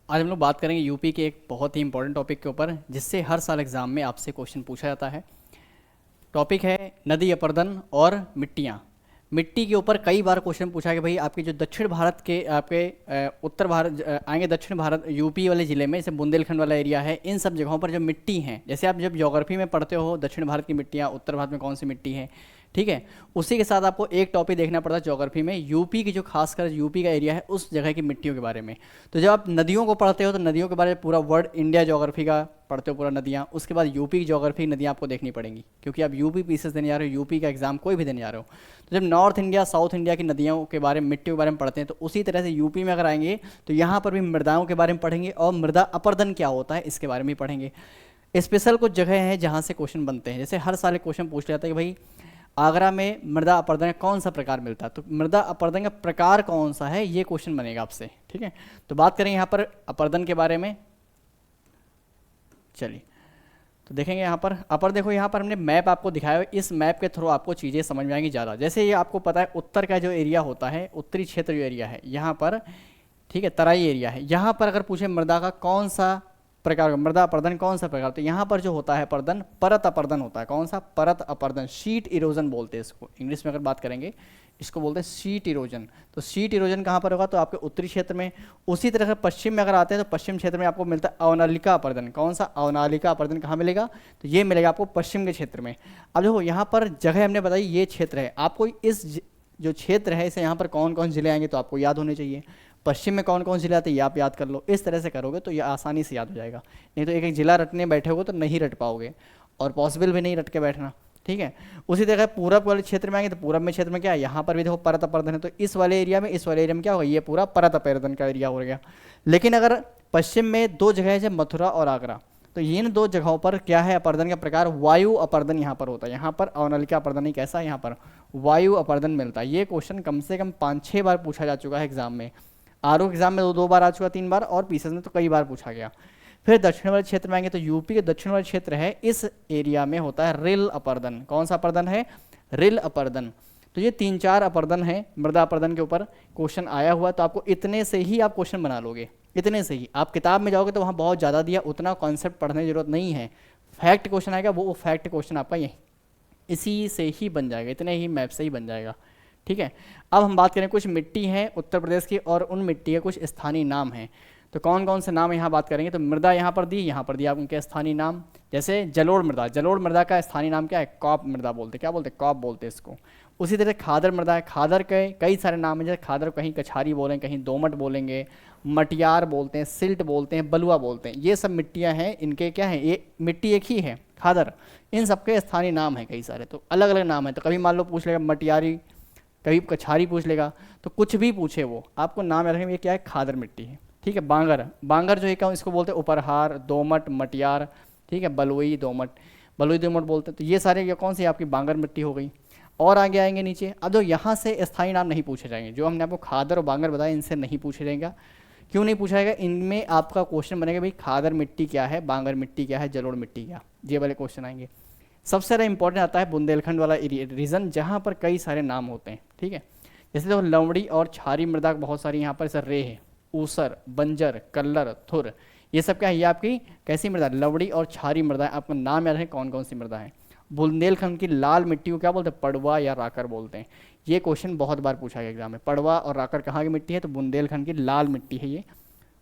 आज हम लोग बात करेंगे यूपी के एक बहुत ही इंपॉर्टेंट टॉपिक के ऊपर, जिससे हर साल एग्जाम में आपसे क्वेश्चन पूछा जाता है। टॉपिक है नदी अपर्दन और मिट्टियाँ। मिट्टी के ऊपर कई बार क्वेश्चन पूछा कि भाई आपके जो दक्षिण भारत के आपके उत्तर भारत आएंगे, दक्षिण भारत यूपी वाले ज़िले में, जैसे बुंदेलखंड वाला एरिया है, इन सब जगहों पर जो मिट्टी हैं, जैसे आप जब ज्योग्राफी में पढ़ते हो दक्षिण भारत की मिट्टियाँ, उत्तर भारत में कौन सी मिट्टी है, ठीक है। उसी के साथ आपको एक टॉपिक देखना पड़ता है ज्योग्राफी में, यूपी की जो खासकर यूपी का एरिया है उस जगह की मिट्टियों के बारे में। तो जब आप नदियों को पढ़ते हो तो नदियों के बारे में पूरा वर्ल्ड इंडिया ज्योग्राफी का पढ़ते हो, पूरा नदियाँ। उसके बाद यूपी की ज्योग्राफी नदियाँ आपको देखनी पड़ेंगी, क्योंकि आप यूपी पीसेस देने जा रहे हो, यूपी का एग्जाम कोई भी देने जा रहे हो। तो जब नॉर्थ इंडिया साउथ इंडिया की नदियों के बारे में, मिट्टियों के बारे में पढ़ते हैं, तो उसी तरह से यूपी में अगर आएंगे तो यहाँ पर भी मृदाओं के बारे में पढ़ेंगे, और मृदा अपर्दन क्या होता है इसके बारे में भी पढ़ेंगे। स्पेशल कुछ जगह हैं जहाँ से क्वेश्चन बनते हैं, जैसे हर साल क्वेश्चन पूछ लेता है कि भाई आगरा में मृदा अपरदन का कौन सा प्रकार मिलता है, तो मृदा अपरदन का प्रकार कौन सा है, ये क्वेश्चन बनेगा आपसे, ठीक है। तो बात करें यहाँ पर अपरदन के बारे में। चलिए तो देखेंगे यहाँ पर अपर, देखो यहाँ पर हमने मैप आपको दिखाया है, इस मैप के थ्रू आपको चीज़ें समझ में आएंगी ज़्यादा। जैसे ये आपको पता है उत्तर का जो एरिया होता है, उत्तरी क्षेत्र जो एरिया है यहाँ पर, ठीक है, तराई एरिया है, यहाँ पर अगर पूछे मृदा का कौन सा प्रकार का, मृदा अपर्दन कौन सा प्रकार, तो यहाँ पर जो होता है अपर्दन, परत अपर्दन होता है। कौन सा? परत अपर्दन, शीट इरोजन बोलते हैं इसको, इंग्लिश में अगर बात करेंगे इसको बोलते हैं शीट इरोजन। तो शीट इरोजन कहाँ पर होगा? तो आपके उत्तरी क्षेत्र में। उसी तरह से पश्चिम में अगर आते हैं तो पश्चिम क्षेत्र में आपको मिलता है अवनालिका अपर्दन। कौन सा? अवनालिका अपर्दन कहाँ मिलेगा? तो ये मिलेगा आपको पश्चिम के क्षेत्र में। अब देखो यहाँ पर जगह हमने बताई, ये क्षेत्र है, आपको इस जो क्षेत्र है इसे यहाँ पर कौन कौन जिले आएंगे तो आपको याद होने चाहिए। पश्चिम में कौन कौन जिला आते हैं ये आप याद कर लो, इस तरह से करोगे तो ये आसानी से याद हो जाएगा। नहीं तो एक एक जिला रटने बैठोगे तो नहीं रट पाओगे, और पॉसिबल भी नहीं रट के बैठना, ठीक है। उसी तरह पूरब वाले क्षेत्र में आएंगे तो पूरब में क्षेत्र में क्या है, यहाँ पर भी देखो परत अपर्दन है, तो इस वाले एरिया में, इस वाले एरिया में क्या होगा, ये पूरा परत अपर्दन का एरिया हो गया। लेकिन अगर पश्चिम में दो जगह है, मथुरा और आगरा, तो इन दो जगहों पर क्या है अपर्दन का प्रकार, वायु अपर्दन यहाँ पर होता है। यहाँ पर अवनलिका अपर्दन नहीं, कैसा यहाँ पर वायु अपर्दन मिलता है। ये क्वेश्चन कम से कम 5-6 बार पूछा जा चुका है एग्जाम में। आरओ एग्जाम में दो बार आ चुका, 3 बार, और पीसेस में तो कई बार पूछा गया। फिर दक्षिण वाले क्षेत्र में आएंगे तो यूपी के दक्षिण वाले क्षेत्र है, इस एरिया में होता है रिल अपर्दन। कौन सा अपर्दन है? रिल अपर्दन। तो ये 3-4 अपर्दन है मृदा अपर्दन के ऊपर क्वेश्चन आया हुआ, तो आपको इतने से ही आप क्वेश्चन बना लोगे, इतने से ही। आप किताब में जाओगे तो वहाँ बहुत ज़्यादा दिया, उतना कॉन्सेप्ट पढ़ने की जरूरत नहीं है। फैक्ट क्वेश्चन आएगा, वो फैक्ट क्वेश्चन आपका यही इसी से ही बन जाएगा, इतने ही मैप से ही बन जाएगा, ठीक है। अब हम बात करें कुछ मिट्टी है उत्तर प्रदेश की, और उन मिट्टी के कुछ स्थानीय नाम हैं। तो कौन कौन से नाम यहाँ बात करेंगे, तो मृदा यहाँ पर दी आप उनके स्थानीय नाम। जैसे जलोढ़ मृदा, जलोढ़ मृदा का स्थानीय नाम क्या है? कॉप मृदा बोलते, क्या बोलते? कॉप बोलते इसको। उसी तरह खादर मृदा है, खादर के कई सारे नाम हैं, जैसे खादर कहीं कछारी बोलेंगे, कहीं दोमट बोलेंगे, मटियार बोलते हैं, सिल्ट बोलते हैं, बलुआ बोलते हैं। ये सब मिट्टियाँ हैं, इनके क्या है, ये मिट्टी एक ही है खादर, इन सबके स्थानीय नाम हैं कई सारे, तो अलग अलग नाम है। तो कभी मान लो पूछ लेगा मटियारी, कभी कछारी पूछ लेगा, तो कुछ भी पूछे वो आपको नाम याद रखेंगे, ये क्या है? खादर मिट्टी है, ठीक है। बांगर, बांगर जो है क्या, इसको बोलते हैं उपरहार, दोमट, मटियार, ठीक है, बलुई दोमट, बलुई दोमट बोलते हैं। तो ये सारे ये कौन सी आपकी बांगर मिट्टी हो गई। और आगे आएंगे नीचे, अब जो यहाँ से स्थानीय नाम नहीं पूछे जाएंगे, जो हमने आपको खादर और बांगर बताया इनसे नहीं पूछे जाएगा। क्यों नहीं पूछा जाएगा? इनमें आपका क्वेश्चन बनेगा भाई खादर मिट्टी क्या है, बांगर मिट्टी क्या है, जलोढ़ मिट्टी क्या, ये वाले क्वेश्चन आएंगे। सबसे ज़्यादा इंपॉर्टेंट आता है बुंदेलखंड वाला रीजन, जहाँ पर कई सारे नाम होते हैं, ठीक है। जैसे तो लवड़ी और छारी मृदा बहुत सारी यहाँ पर, सर रे है, ऊसर, बंजर, कल्लर, थुर, ये सब क्या है, ये आपकी कैसी मृदा? लवड़ी और छारी मृदा है। आपका नाम याद है कौन कौन सी मृदा है। बुंदेलखंड की लाल मिट्टी को क्या बोलते हैं? पड़वा या राकर बोलते हैं। ये क्वेश्चन बहुत बार पूछा गया एग्जाम में, पड़वा और राकर कहाँ की मिट्टी है? तो बुंदेलखंड की लाल मिट्टी है ये।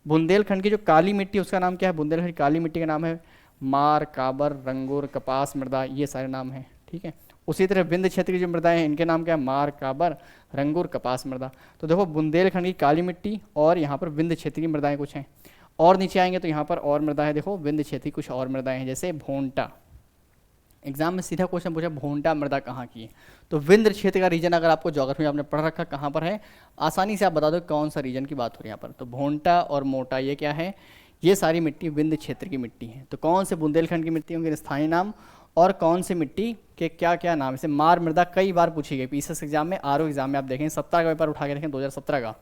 बुंदेलखंड की जो काली मिट्टी उसका नाम क्या है? बुंदेलखंड की काली मिट्टी का नाम है मार, काबर, रंगूर, कपास मृदा, ये सारे नाम हैं, ठीक है। उसी तरह विंध्य क्षेत्र की जो मृदाएं हैं इनके नाम क्या है? मार, काबर, रंगूर, कपास मृदा। तो देखो बुंदेलखंड की काली मिट्टी और यहाँ पर विंध्य क्षेत्र की मृदाएं कुछ हैं। और नीचे आएंगे तो यहाँ पर और मृदा है, देखो विंध्य क्षेत्र की कुछ और मृदाएं हैं, जैसे भोंटा। एग्जाम में सीधा क्वेश्चन पूछा भोंटा मृदा कहाँ की है, तो विंध्य क्षेत्र का रीजन अगर आपको ज्योग्राफी में आपने पढ़ रखा कहाँ पर है, आसानी से आप बता दो कौन सा रीजन की बात हो रही है यहाँ पर। तो भोंटा और मोटा ये क्या है? ये सारी मिट्टी विंध्य क्षेत्र की मिट्टी है। तो कौन से बुंदेलखंड की मिट्टी होंगे स्थानीय नाम, और कौन सी मिट्टी के क्या क्या नाम। जैसे मार मृदा कई बार पूछी गई पीसीएस एग्जाम में, आरओ एग्जाम में आप देखें 17 का पेपर उठा के देखें, 2017 का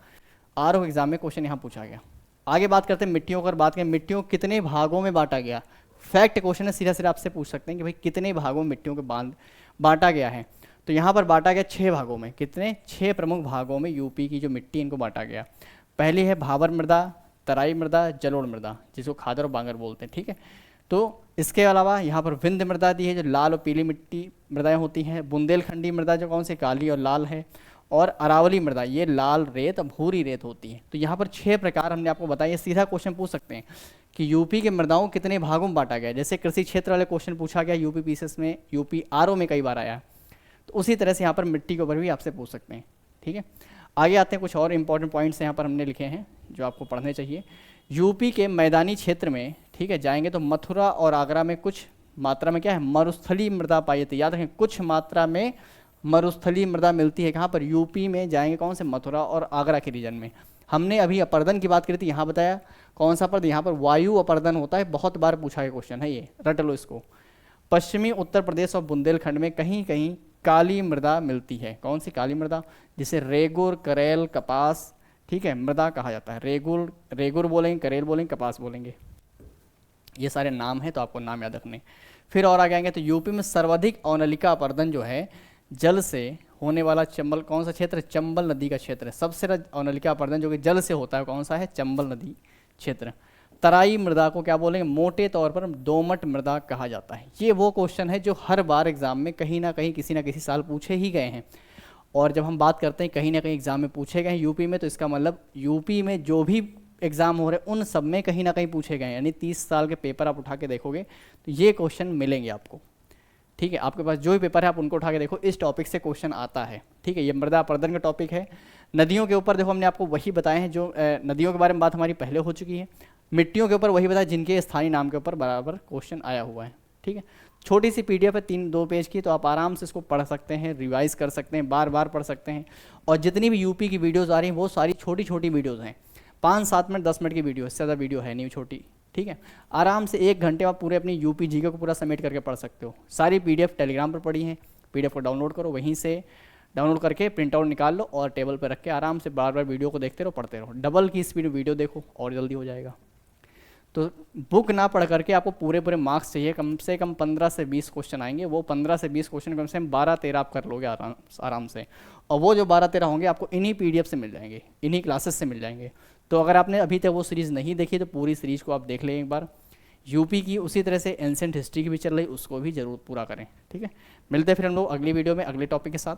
आरओ एग्जाम में क्वेश्चन यहाँ पूछा गया। आगे बात करते हैं मिट्टियों पर, बात करें मिट्टियों कितने भागों में बांटा गया। फैक्ट क्वेश्चन है, सीधा सीधा आपसे पूछ सकते हैं कि भाई कितने भागों में मिट्टियों को बांटा गया है। तो यहाँ पर बांटा गया 6 भागों में। कितने? 6 प्रमुख भागों में यूपी की जो मिट्टी इनको बांटा गया। पहली है भाबर मृदा, तराई मृदा, जलोढ़ मृदा, जिसको खादर और बांगर बोलते हैं, ठीक है। तो इसके अलावा यहाँ पर विंध्य मृदा दी है, जो लाल और पीली मिट्टी मृदाएं होती हैं। बुंदेलखंडी मृदा जो कौन सी, काली और लाल है। और अरावली मृदा, ये लाल रेत, भूरी रेत होती है। तो यहाँ पर 6 प्रकार हमने आपको बताया। सीधा क्वेश्चन पूछ सकते हैं कि यूपी के मृदाओं कितने भागों में बांटा गया, जैसे कृषि क्षेत्र वाले क्वेश्चन पूछा गया यूपी पीसीएस में, यूपी आरओ में कई बार आया। तो उसी तरह से यहाँ पर मिट्टी के ऊपर भी आपसे पूछ सकते हैं, ठीक है। आगे आते हैं, कुछ और इंपॉर्टेंट पॉइंट्स यहाँ पर हमने लिखे हैं जो आपको पढ़ने चाहिए। यूपी के मैदानी क्षेत्र में, ठीक है, जाएंगे तो मथुरा और आगरा में कुछ मात्रा में क्या है, मरुस्थलीय मृदा पाई जाती है। याद रखें, कुछ मात्रा में मरुस्थलीय मृदा मिलती है। कहाँ पर, यूपी में जाएंगे कौन से, मथुरा और आगरा के रीजन में। हमने अभी अपर्दन की बात करी थी, यहाँ बताया कौन सा अपर्दन, यहाँ पर वायु अपर्दन होता है। बहुत बार पूछा गया क्वेश्चन है ये, रट लो इसको। पश्चिमी उत्तर प्रदेश और बुंदेलखंड में कहीं कहीं काली मृदा मिलती है। कौन सी काली मृदा, जिसे रेगुर, करेल, कपास, ठीक है, मृदा कहा जाता है। रेगुर बोलेंगे, करेल बोलेंगे, कपास बोलेंगे। ये सारे नाम हैं, तो आपको नाम याद रखने। फिर और आगे आएंगे तो यूपी में सर्वाधिक अवनलिका अपर्दन जो है, जल से होने वाला चंबल, कौन सा क्षेत्र, चंबल नदी का क्षेत्र है। सबसे ज़्यादा अवनलिका अपर्दन जो कि जल से होता है, कौन सा है, चंबल नदी क्षेत्र। तराई मृदा को क्या बोलेंगे, मोटे तौर पर दोमट मृदा कहा जाता है। ये वो क्वेश्चन है जो हर बार एग्जाम में कहीं ना कहीं किसी ना किसी साल पूछे ही गए हैं। और जब हम बात करते हैं कहीं ना कहीं एग्जाम में पूछे गए हैं यूपी में, तो इसका मतलब यूपी में जो भी एग्जाम हो रहे हैं उन सब में कहीं ना कहीं पूछे गए हैं। यानी 30 साल के पेपर आप उठा के देखोगे तो ये क्वेश्चन मिलेंगे आपको, ठीक है। आपके पास जो भी पेपर है आप उनको उठा के देखो, इस टॉपिक से क्वेश्चन आता है, ठीक है। ये मृदा अपर्दन का टॉपिक है। नदियों के ऊपर देखो हमने आपको वही बताए हैं जो नदियों के बारे में बात हमारी पहले हो चुकी है। मिट्टियों के ऊपर वही बताया जिनके स्थानीय नाम के ऊपर बराबर क्वेश्चन आया हुआ है, ठीक है। छोटी सी पीडीएफ है 3-2 पेज की, तो आप आराम से इसको पढ़ सकते हैं, रिवाइज कर सकते हैं, बार बार पढ़ सकते हैं। और जितनी भी यूपी की वीडियोज़ आ रही हैं वो सारी छोटी छोटी वीडियोज़ हैं, 5-7 मिनट 10 मिनट की वीडियो, इससे ज़्यादा वीडियो है नहीं छोटी, ठीक है। आराम से 1 घंटे में आप पूरे अपनी यूपी जीके को पूरा समेट करके पढ़ सकते हो। सारी पीडीएफ टेलीग्राम पर पड़ी हैं, पीडीएफ को डाउनलोड करो, वहीं से डाउनलोड करके प्रिंट आउट निकाल लो और टेबल पर रख के आराम से बार बार वीडियो को देखते रहो, पढ़ते रहो। डबल की स्पीड में वीडियो देखो और जल्दी हो जाएगा। तो बुक ना पढ़ करके आपको पूरे पूरे मार्क्स चाहिए, कम से कम 15 से 20 क्वेश्चन आएंगे। वो 15 से 20 क्वेश्चन कम से कम 12-13 आप कर लोगे आराम से। और वो जो 12-13 होंगे आपको इन्हीं पीडीएफ से मिल जाएंगे, इन्हीं क्लासेस से मिल जाएंगे। तो अगर आपने अभी तक वो सीरीज़ नहीं देखी तो पूरी सीरीज़ को आप देख लें एक बार। यूपी की उसी तरह से एंशिएंट हिस्ट्री की भी चल रही, उसको भी जरूर पूरा करें, ठीक है। मिलते हैं फिर हम लोग अगली वीडियो में अगले टॉपिक के साथ।